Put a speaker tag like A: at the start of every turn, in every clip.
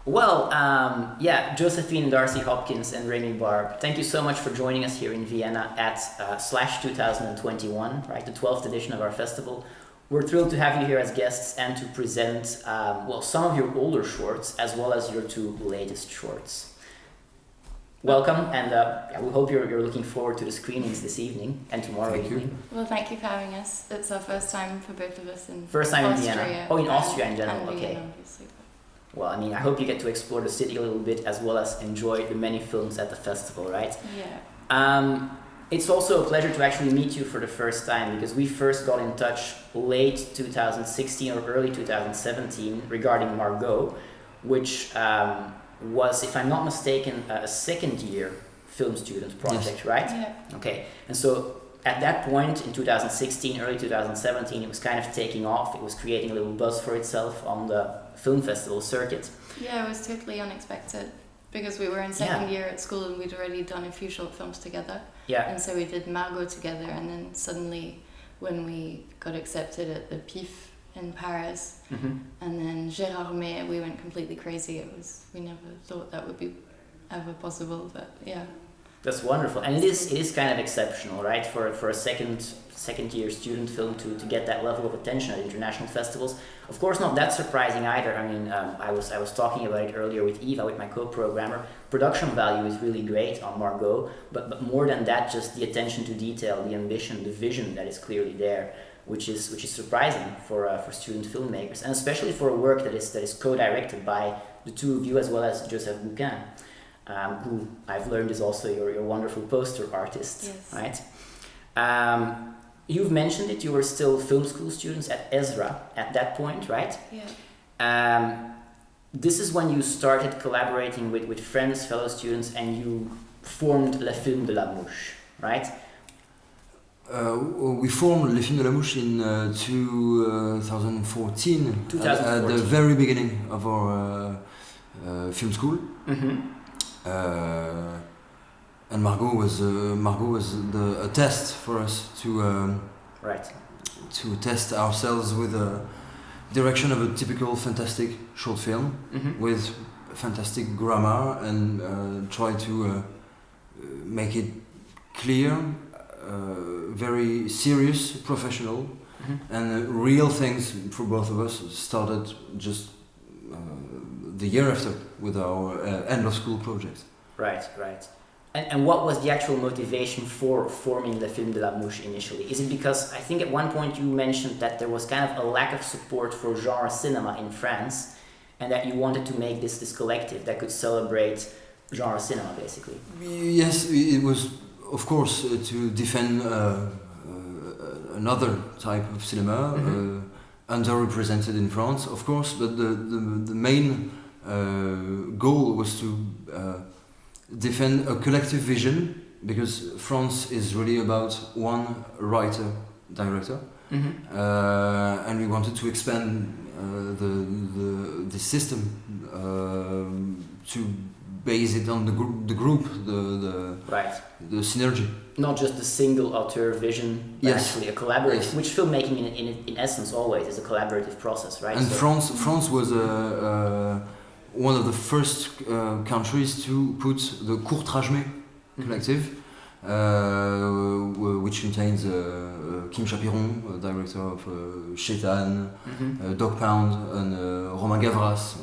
A: Joséphine Darcy Hopkins and Rémy Barbe, thank you so much for joining us here in Vienna at Slash 2021, right, the 12th edition of our festival. We're thrilled to have you here as guests and to present, some of your older shorts as well as your two latest shorts. Welcome, and we hope you're looking forward to the screenings this evening and tomorrow evening.
B: Well, thank you for having us. It's our first time for both of us in
A: First time
B: Austria.
A: in Vienna. Oh, in Austria in general,
B: and
A: okay.
B: Vienna, obviously.
A: Well, I mean, I hope you get to explore the city a little bit as well as enjoy the many films at the festival, right?
B: Yeah.
A: It's also a pleasure to actually meet you for the first time because we first got in touch late 2016 or early 2017 regarding Margaux, which was, if I'm not mistaken, a second year film student project, yes. Right?
B: Yeah.
A: Okay, and so at that point in 2016, early 2017, it was kind of taking off. It was creating a little buzz for itself on the film festival circuit.
B: Yeah, it was totally unexpected because we were in second year at school and we'd already done a few short films together.
A: Yeah.
B: And so we did Margaux together, and then suddenly when we got accepted at the PIF in Paris, and then Gérard May, we went completely crazy. We never thought that would be ever possible, but yeah.
A: That's wonderful, and it is kind of exceptional, right? For a second year student film to get that level of attention at international festivals. Of course, not that surprising either. I mean, I was talking about it earlier with Eva, with my co-programmer. Production value is really great on Margaux, but more than that, just the attention to detail, the ambition, the vision that is clearly there, which is surprising for student filmmakers, and especially for a work that is co-directed by the two of you as well as Joseph Bouquin. Who I've learned is also your wonderful poster artist,
B: yes.
A: Right? You've mentioned it, you were still film school students at Ezra at that point, right?
B: Yeah.
A: This is when you started collaborating with friends, fellow students, and you formed Le Film de la Mouche, right?
C: We formed Les Films de la Mouche in 2014,
A: 2014.
C: At the very beginning of our film school. And Margaux was a test for us to test ourselves with a direction of a typical fantastic short film with fantastic grammar and try to make it clear, very serious, professional, and real things for both of us. Started just the year after with our end of school project.
A: Right. And what was the actual motivation for forming Le Film de la Mouche initially? Is it because I think at one point you mentioned that there was kind of a lack of support for genre cinema in France, and that you wanted to make this collective that could celebrate genre cinema, basically?
C: Yes, it was, of course, to defend another type of cinema, underrepresented in France, of course, but the main goal was to defend a collective vision, because France is really about one writer-director, and we wanted to expand the system to base it on the group, the synergy.
A: Not just the single auteur vision, but actually a collaborative, which filmmaking in essence always is a collaborative process, right?
C: And France was one of the first countries to put the Court-Rajmé collective, which contains Kim Chapiron, director of Chétan, Dog Pound, and Romain Gavras,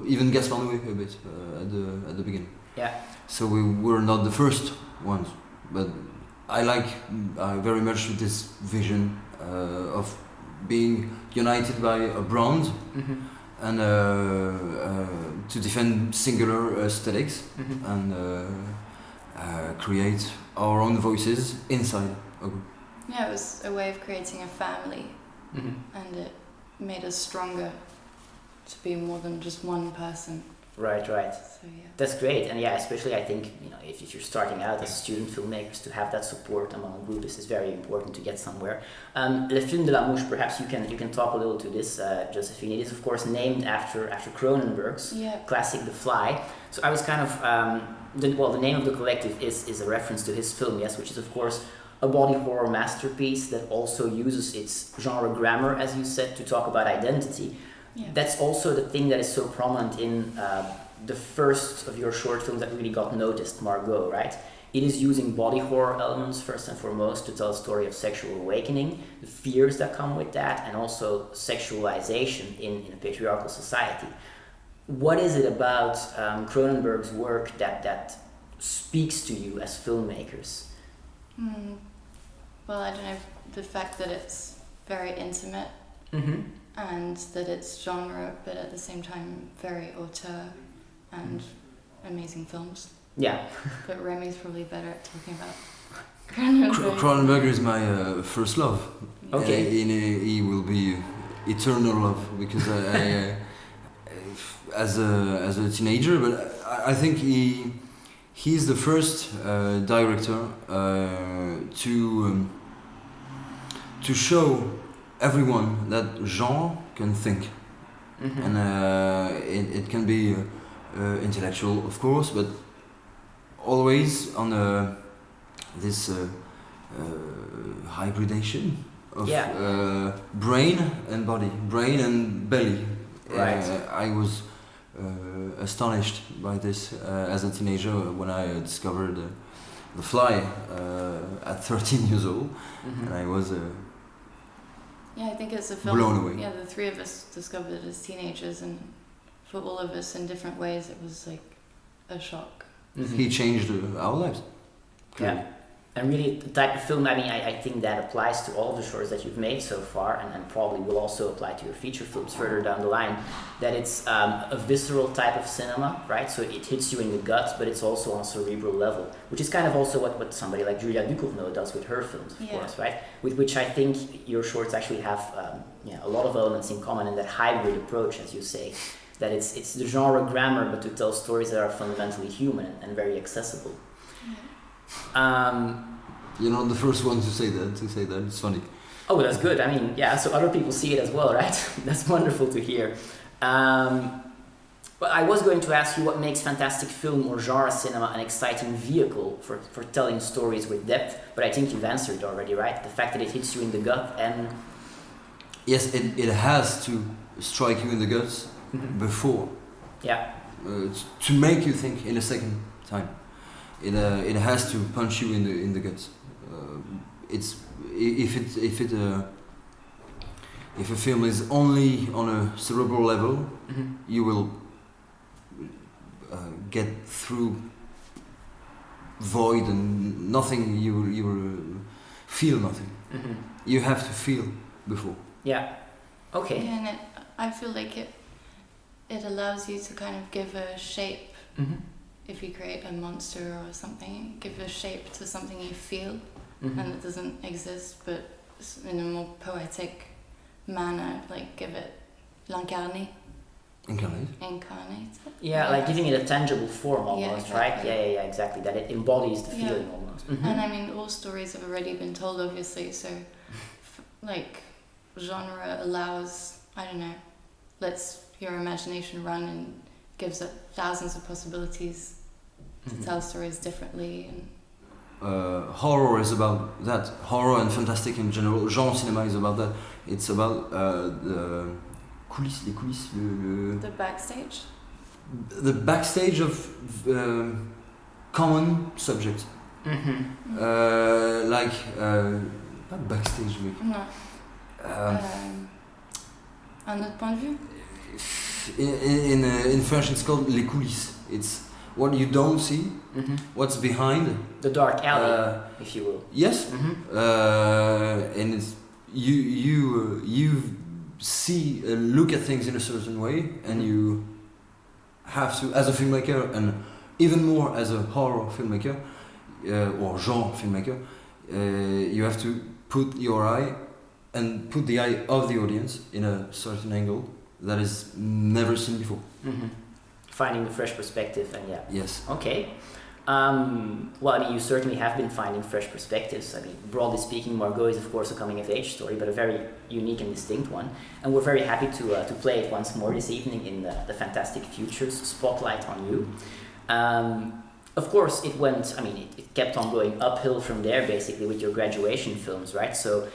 C: even Gaspard Noé a bit at the beginning.
A: Yeah.
C: So we were not the first ones, but I like very much this vision of being united by a brand and to defend singular aesthetics and create our own voices inside a group.
B: Yeah, it was a way of creating a family, and it made us stronger to be more than just one person.
A: Right.
B: So yeah.
A: That's great, and especially I think if you're starting out as student filmmakers, to have that support among a group is very important to get somewhere. Le Film de la Mouche, perhaps you can talk a little to this, Joséphine. It is of course named after Cronenberg's classic The Fly. So I was kind of the name of the collective is a reference to his film, yes, which is of course a body horror masterpiece that also uses its genre grammar, as you said, to talk about identity. That's also the thing that is so prominent in the first of your short films that really got noticed, Margaux, right? It is using body horror elements first and foremost to tell a story of sexual awakening, the fears that come with that, and also sexualization in a patriarchal society. What is it about Cronenberg's work that speaks to you as filmmakers?
B: Well, I don't know, the fact that it's very intimate and that it's genre, but at the same time very auteur and amazing films.
A: Yeah.
B: But Remy's probably better at talking about Cronenberg.
C: Cronenberg is my first love.
A: Okay.
C: He will be eternal love because I as a teenager, but I think he's the first director to show everyone that genre can think, and it can be intellectual, of course, but always on this hybridation of brain and body, brain and belly.
A: Right.
C: I was astonished by this as a teenager when I discovered The Fly at 13 years old, and I was
B: I think it's a film
C: blown away.
B: Yeah, the three of us discovered it as teenagers, and for all of us in different ways it was like a shock.
C: He changed our lives.
A: Clearly. Yeah. And really, the type of film, I mean, I think that applies to all the shorts that you've made so far, and probably will also apply to your feature films further down the line, that it's a visceral type of cinema, right? So it hits you in the gut, but it's also on a cerebral level, which is kind of also what somebody like Julia Ducournau does with her films, of course, right? With which I think your shorts actually have a lot of elements in common in that hybrid approach, as you say, that it's the genre grammar, but to tell stories that are fundamentally human and very accessible.
C: You're not the first one to say that. It's funny.
A: Oh, that's good. I mean, yeah, so other people see it as well, right? That's wonderful to hear. But I was going to ask you what makes fantastic film or genre cinema an exciting vehicle for telling stories with depth, but I think you've answered already, right? The fact that it hits you in the gut and...
C: Yes, it has to strike you in the guts before.
A: Yeah.
C: To make you think in a second time. It has to punch you in the guts. If a film is only on a cerebral level, you will get through void and nothing. You will feel nothing. You have to feel before.
A: Yeah. Okay.
B: Yeah, and I feel like it allows you to kind of give a shape. If you create a monster or something, give a shape to something you feel and it doesn't exist, but in a more poetic manner, like give it l'incarner. Incarnate.
A: Yeah, like giving it a tangible form almost,
B: yeah, exactly.
A: Right? Yeah, exactly. That it embodies the feeling almost.
B: And I mean, all stories have already been told, obviously, so like genre allows, I don't know, lets your imagination run and gives it thousands of possibilities to tell stories differently. And
C: horror is about that. Horror and fantastic in general. Genre cinema is about that. It's about the coulisses, les coulisses,
B: the backstage.
C: The backstage of common subjects. Like not backstage, mais.
B: Non. Un autre point de vue.
C: In French, it's called les coulisses. It's what you don't see, what's behind.
A: The dark alley, if you will.
C: Yes. And it's you see look at things in a certain way, and you have to, as a filmmaker, and even more as a horror filmmaker or genre filmmaker, you have to put your eye and put the eye of the audience in a certain angle that is never seen before.
A: Finding the fresh perspective, and yeah.
C: Yes.
A: Okay. Well, I mean, you certainly have been finding fresh perspectives. I mean, broadly speaking, Margaux is of course a coming-of-age story, but a very unique and distinct one. And we're very happy to play it once more this evening in the Fantastic Futures Spotlight on You. Of course, it kept on going uphill from there, basically, with your graduation films, right? So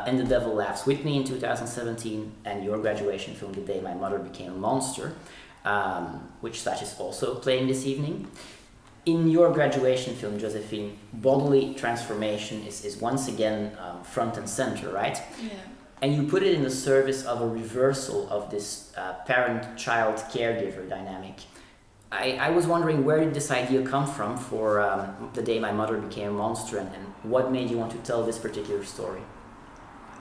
A: And the Devil Laughs With Me in 2017, and your graduation film, The Day My Mother Became a Monster, which Slash is also playing this evening. In your graduation film, Joséphine, bodily transformation is once again front and center, right?
B: Yeah.
A: And you put it in the service of a reversal of this parent-child caregiver dynamic. I was wondering, where did this idea come from for The Day My Mother Became a Monster, and what made you want to tell this particular story?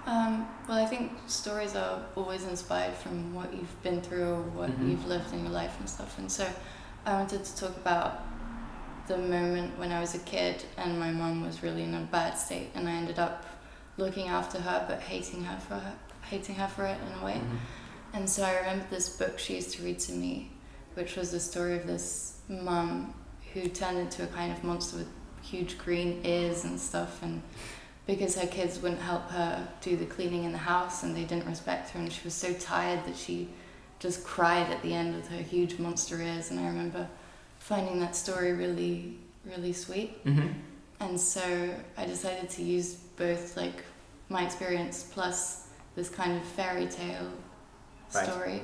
B: Well, I think stories are always inspired from what you've been through or what you've lived in your life and stuff. And so I wanted to talk about the moment when I was a kid and my mum was really in a bad state, and I ended up looking after her but hating her for it in a way. And so I remember this book she used to read to me, which was the story of this mum who turned into a kind of monster with huge green ears and stuff, and because her kids wouldn't help her do the cleaning in the house and they didn't respect her, and she was so tired that she just cried at the end with her huge monster ears. And I remember finding that story really, really sweet. And so I decided to use both like my experience plus this kind of fairy tale story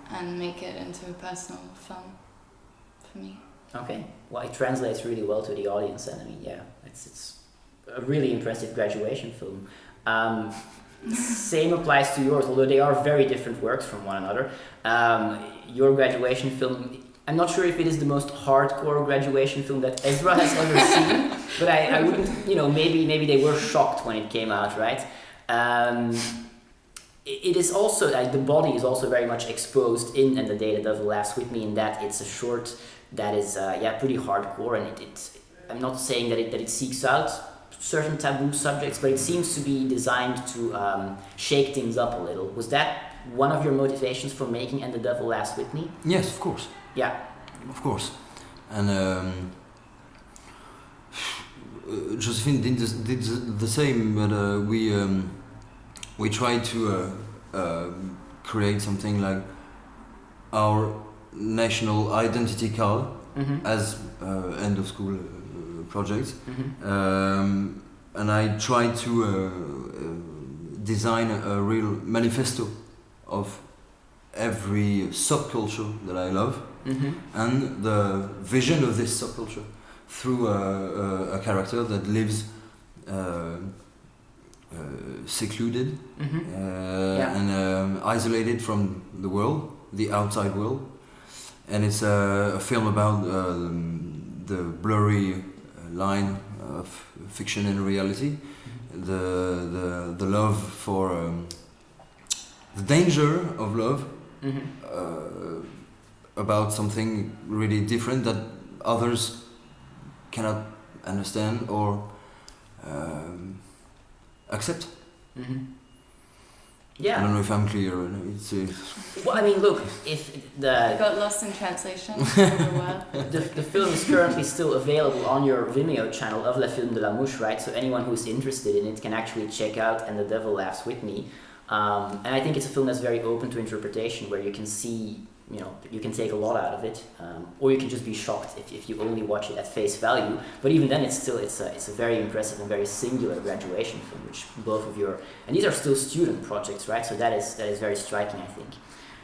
B: and make it into a personal film for me. Okay,
A: well, it translates really well to the audience, and I mean, yeah, it's a really impressive graduation film. Same applies to yours, although they are very different works from one another. Your graduation film, I'm not sure if it is the most hardcore graduation film that Ezra has ever seen, but I wouldn't, maybe they were shocked when it came out, right? It is also, like, the body is also very much exposed in And the Day the Devil Laughs With Me, in that it's a short that is, pretty hardcore, and I'm not saying that it seeks out certain taboo subjects, but it seems to be designed to shake things up a little. Was that one of your motivations for making And the Devil Laughs With Me?
C: Yes, of course.
A: Yeah.
C: Of course. And Joséphine did the same, but we tried to create something like our national identity card as end of school projects. And I tried to design a real manifesto of every subculture that I love, and the vision of this subculture through a character that lives secluded and isolated from the world, the outside world. And it's a film about the blurry line of fiction and reality, the love for the danger of love, about something really different that others cannot understand or accept.
A: Yeah.
C: I don't know if I'm clear.
A: Well, I mean, look, if
B: I got lost in translation for a while.
A: The film is currently still available on your Vimeo channel of La Film de la Mouche, right? So anyone who's interested in it can actually check out And the Devil Laughs With Me. And I think it's a film that's very open to interpretation, where you can see, you can take a lot out of it, or you can just be shocked if you only watch it at face value. But even then, it's a very impressive and very singular graduation film, which both of your, and these are still student projects, right? So that is very striking, I think.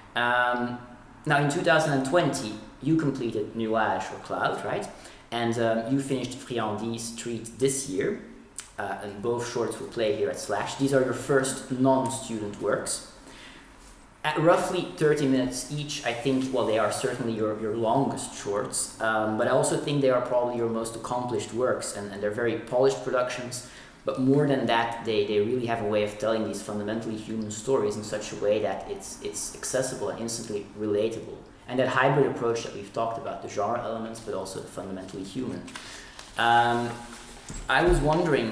A: Now in 2020, you completed Nuage or Cloud, right? And you finished Friandise Street this year. And both shorts will play here at Slash. These are your first non-student works. At roughly 30 minutes each, I think, well, they are certainly your longest shorts, but I also think they are probably your most accomplished works, and they're very polished productions. But more than that, they really have a way of telling these fundamentally human stories in such a way that it's accessible and instantly relatable. And that hybrid approach that we've talked about, the genre elements, but also the fundamentally human. I was wondering,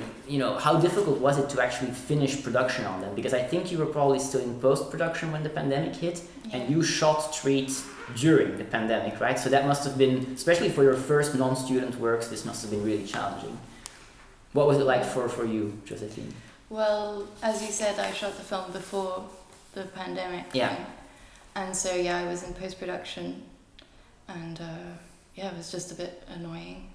A: how difficult was it to actually finish production on them? Because I think you were probably still in post-production when the pandemic hit, and you shot Street during the pandemic, right? So that must have been, especially for your first non-student works, this must have been really challenging. What was it like for you, Joséphine?
B: Well, as you said, I shot the film before the pandemic.
A: Yeah.
B: And so, I was in post-production, and it was just a bit annoying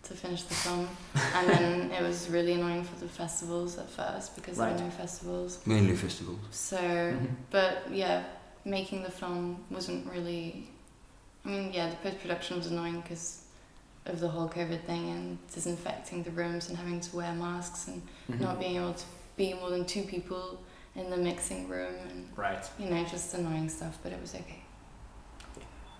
B: to finish the film. And then it was really annoying for the festivals at first because there were no festivals.
C: Mainly festivals.
B: So, but yeah, making the film wasn't really... I mean, yeah, the post-production was annoying because of the whole COVID thing and disinfecting the rooms and having to wear masks and not being able to be more than 2 people in the mixing room and, you know, just annoying stuff, but it was okay.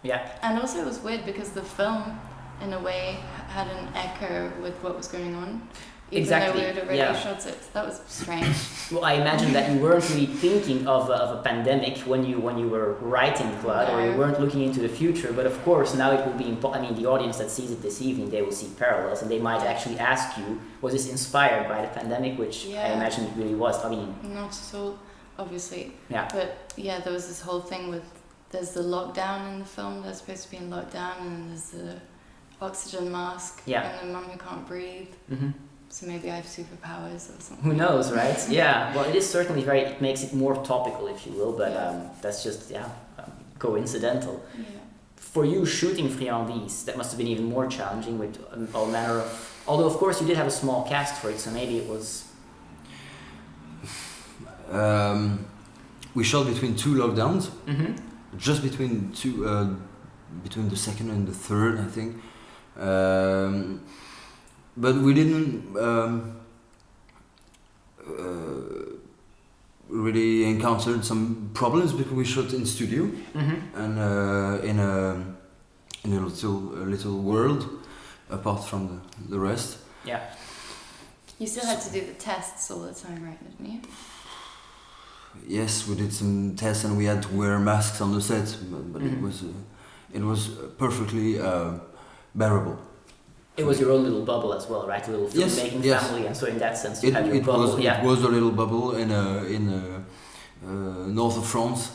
A: Yeah.
B: And also it was weird because the film, in a way, had an echo with what was going on. Even though we had already shot it. That was strange.
A: Well, I imagine that you weren't really thinking of a pandemic when you were writing Claude, or you weren't looking into the future. But of course, now it will be. I mean, the audience that sees it this evening, they will see parallels, and they might actually ask you, "Was this inspired by the pandemic?" Which I imagine it really was. I mean,
B: not at all, obviously.
A: Yeah.
B: But yeah, there was this whole thing with there's the lockdown in the film. They're supposed to be in lockdown, and there's the oxygen mask, and the mum who can't breathe. So maybe I have superpowers or something.
A: Who knows, right? Yeah. Well, it is certainly it makes it more topical, if you will, but that's just, coincidental.
B: Yeah.
A: For you shooting Friandise, that must have been even more challenging with all manner of... Although, of course, you did have a small cast for it, so maybe it was...
C: We shot between 2 lockdowns, just between between the second and the third, I think. But we didn't really encounter some problems because we shot in studio and in a little world apart from the rest.
A: Yeah.
B: You still had to do the tests all the time, right? Didn't you?
C: Yes, we did some tests and we had to wear masks on the set, but it was perfectly bearable.
A: It was your own little bubble as well, right? A little filmmaking family, and so in that sense you had your bubble.
C: It was a little bubble in north of France.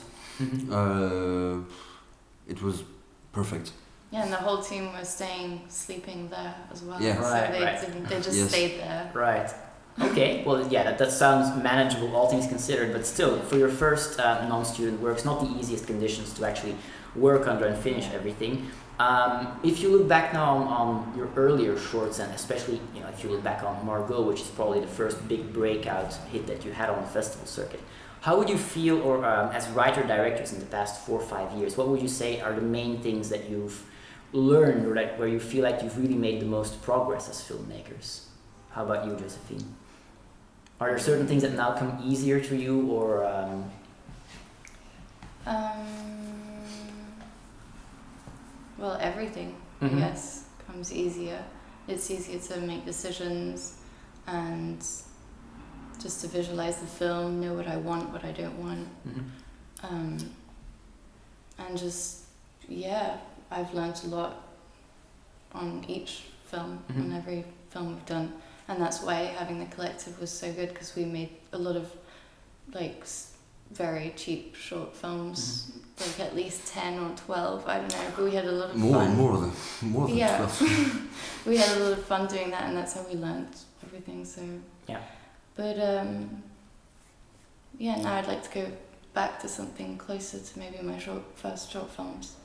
C: It was perfect.
B: Yeah, and the whole team was sleeping there as well.
C: Yeah.
B: So they just stayed there.
A: Right. Okay, well, yeah, that sounds manageable, all things considered, but still, for your first non-student work, it's not the easiest conditions to actually work under and finish everything. If you look back now on your earlier shorts, and especially if you look back on Margaux, which is probably the first big breakout hit that you had on the festival circuit, how would you feel, or as writer-directors in the past 4 or 5 years, what would you say are the main things that you've learned, or where you feel like you've really made the most progress as filmmakers? How about you, Joséphine? Are there certain things that now come easier to you, or...
B: Well, everything, I guess, comes easier. It's easier to make decisions and just to visualize the film, know what I want, what I don't want. And just, I've learned a lot on each film, on every film we've done. And that's why having the collective was so good, because we made a lot of very cheap short films, at least 10 or 12, I don't know, but we had a lot of fun. More than 12. We had a lot of fun doing that, and that's how we learned everything, so...
A: Yeah.
B: But, now I'd like to go back to something closer to maybe my first short films.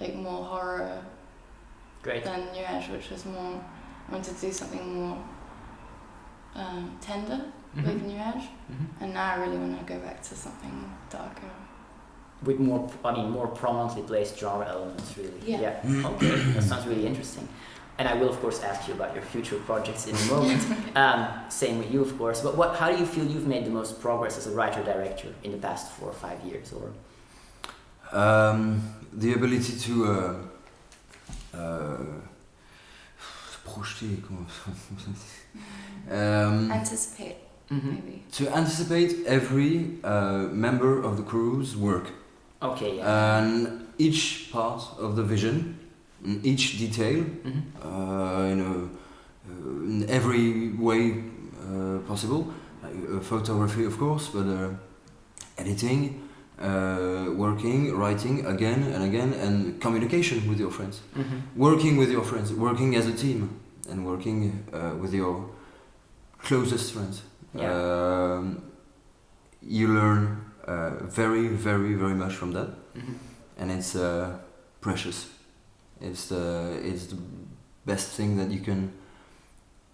B: Like more horror than Nuage, which was more... I wanted to do something more tender with Nuage, and now I really want to go back to something darker.
A: With more prominently placed genre elements, really. Yeah. Okay, that sounds really interesting. And I will, of course, ask you about your future projects in a moment. Same with you, of course. But how do you feel you've made the most progress as a writer-director in the past 4 or 5 years, or?
C: The ability to
B: anticipate, maybe.
C: To anticipate every member of the crew's work.
A: Okay. Yeah.
C: And each part of the vision, each detail, in every way possible. Photography, of course, but editing, working, writing again and again, and communication with your friends. Working with your friends, working as a team, and working with your closest friends. You learn very, very, very much from that, and it's precious. It's the best thing that you can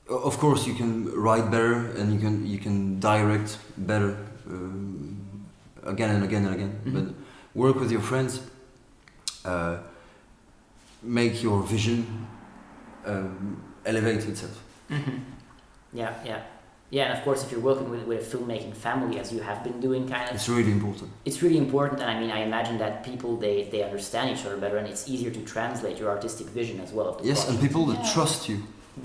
C: of course, you can write better and you can direct better again and again and again. Mm-hmm. But work with your friends. Make your vision elevate itself.
A: Mm-hmm. Yeah, and of course, if you're working with a filmmaking family, as you have been doing, kind of,
C: it's really important.
A: It's really important, and I mean, I imagine that people they understand each other better, and it's easier to translate your artistic vision as well. Of the
C: yes,
A: project.
C: And people that trust you.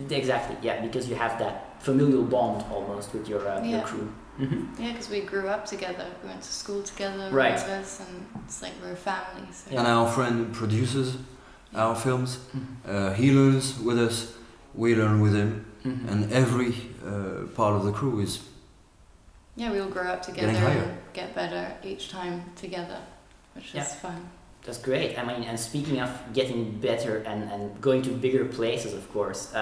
A: Exactly. Yeah, because you have that familial bond almost with your crew.
B: Mm-hmm. Yeah, because we grew up together. We went to school together,
A: right?
B: All of us, and it's like we're a family. So.
C: And our friend produces our films. Mm-hmm. He learns with us. We learn with him. Mm-hmm. And every part of the crew is.
B: Yeah, we all grow up together and get better each time together, which is fun.
A: That's great. I mean, and speaking of getting better and going to bigger places, of course,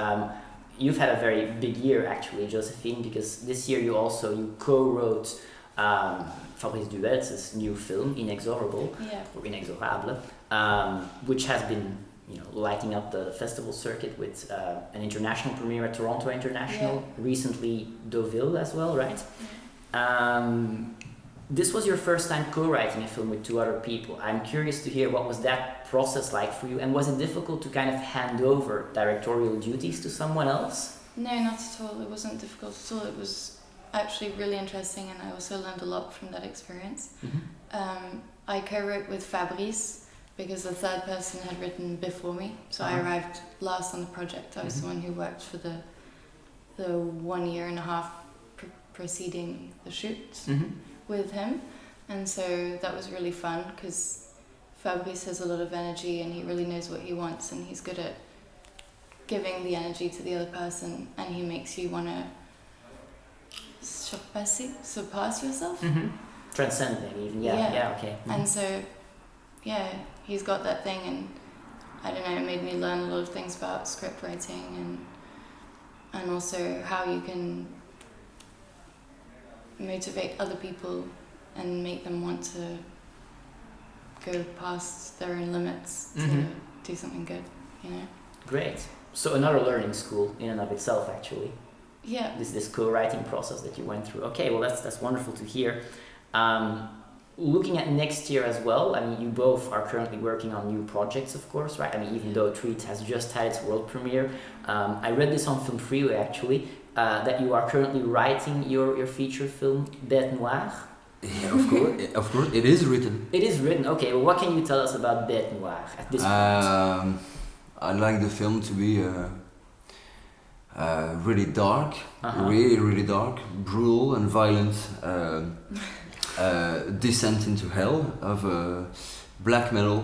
A: you've had a very big year actually, Joséphine, because this year you co-wrote Fabrice du Welz's new film, Inexorable, or Inexorable, which has been lighting up the festival circuit with an international premiere at Toronto International, recently Deauville as well, right? This was your first time co-writing a film with two other people. I'm curious to hear what was that process like for you, and was it difficult to kind of hand over directorial duties to someone else?
B: No, not at all. It wasn't difficult at all. It was actually really interesting, and I also learned a lot from that experience. Mm-hmm. I co-wrote with Fabrice because the third person had written before me, so I arrived last on the project. I was the one who worked for the 1 year and a half preceding the shoot. Mm-hmm. With him, and so that was really fun because Fabrice has a lot of energy and he really knows what he wants, and he's good at giving the energy to the other person, and he makes you want to surpass yourself.
A: Mm-hmm. Transcend maybe even, okay. Mm-hmm.
B: And so he's got that thing, and I don't know, it made me learn a lot of things about script writing and also how you can motivate other people and make them want to go past their own limits to do something good,
A: Great. So another learning school in and of itself, actually.
B: Yeah.
A: This co-writing process that you went through. Okay, well that's wonderful to hear. Looking at next year as well, I mean, you both are currently working on new projects, of course, right? I mean, even though Treat has just had its world premiere, I read this on Film Freeway actually. That you are currently writing your feature film, Bête Noire.
C: Yeah, of course, it is written.
A: It is written. Okay, well, what can you tell us about Bête Noire at this point?
C: I'd like the film to be really dark, really dark, brutal and violent descent into hell of a black metal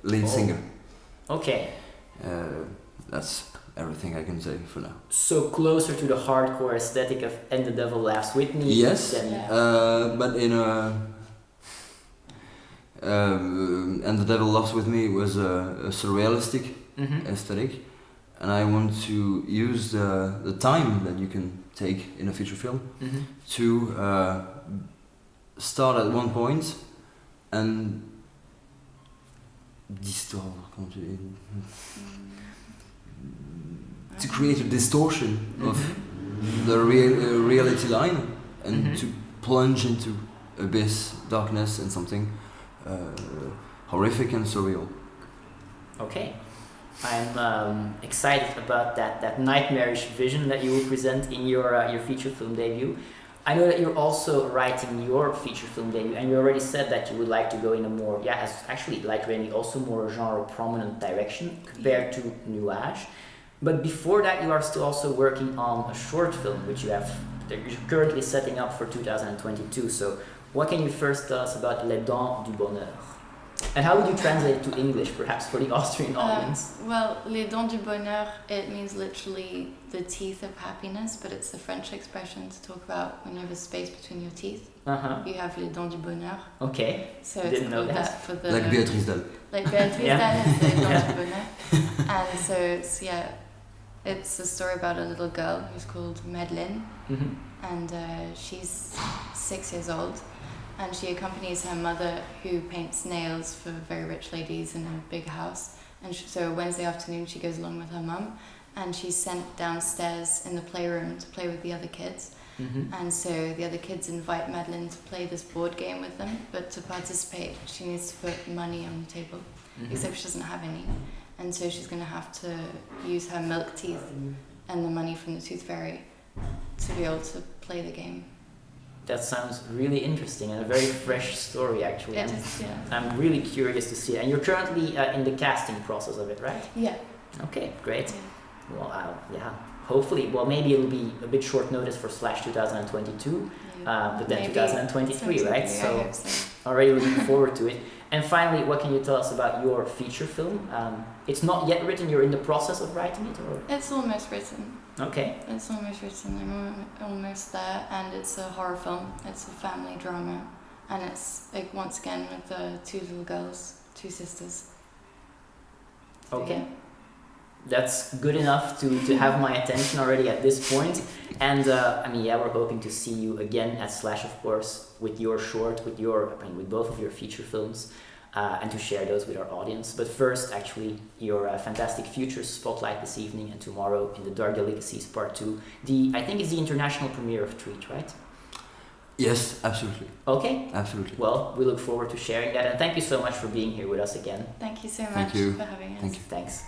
C: lead singer.
A: Okay.
C: That's everything I can say for now.
A: So closer to the hardcore aesthetic of And the Devil Laughs With Me.
C: Yes, but in a And the Devil Laughs With Me was a surrealistic aesthetic, and I want to use the time that you can take in a feature film to start at one point and to create a distortion of the reality line and to plunge into abyss, darkness, and something horrific and surreal.
A: Okay, I'm excited about that nightmarish vision that you will present in your feature film debut. I know that you're also writing your feature film debut, and you already said that you would like to go in a more, actually like Rémy, also more genre prominent direction compared to Nuage. But before that, you are still also working on a short film, which you're currently setting up for 2022. So what can you first tell us about Les Dents du Bonheur? And how would you translate it to English, perhaps, for the Austrian audience?
B: Well, Les Dents du Bonheur, it means literally the teeth of happiness, but it's a French expression to talk about when you have a space between your teeth. You have Les Dents du Bonheur.
A: Okay.
B: So it's called that for the...
C: Like Beatrice Dalle.
B: Like Beatrice Dalle, it's Les Dents du Bonheur. And so it's a story about a little girl who's called Madeleine, and she's 6 years old, and she accompanies her mother who paints nails for very rich ladies in a big house. And so Wednesday afternoon she goes along with her mum, and she's sent downstairs in the playroom to play with the other kids. And so the other kids invite Madeleine to play this board game with them, but to participate she needs to put money on the table, except she doesn't have any, and so she's going to have to use her milk teeth and the money from the Tooth Fairy to be able to play the game.
A: That sounds really interesting and a very fresh story, actually.
B: It is, yeah.
A: I'm really curious to see it. And you're currently in the casting process of it, right?
B: Yeah.
A: Okay, great.
B: Yeah.
A: Well, hopefully, well, maybe it'll be a bit short notice for /2022, but then maybe 2023, right? So already looking forward to it. And finally, what can you tell us about your feature film? It's not yet written, you're in the process of writing it? Or?
B: It's almost written.
A: Okay.
B: It's almost written, I'm almost there, and it's a horror film, it's a family drama, and it's like, once again with the two little girls, two sisters. So,
A: okay.
B: Yeah.
A: That's good enough to have my attention already at this point. And we're hoping to see you again at Slash, of course, with your short, with both of your feature films, and to share those with our audience. But first, actually, your fantastic Futures spotlight this evening and tomorrow in the Dark Delicacies Part 2. I think it's the international premiere of Treat, right?
C: Yes, absolutely.
A: Okay.
C: Absolutely.
A: Well, we look forward to sharing that, and thank you so much for being here with us again.
B: Thank you so much
C: Thank you.
B: for having us.
C: Thank you.
A: Thanks.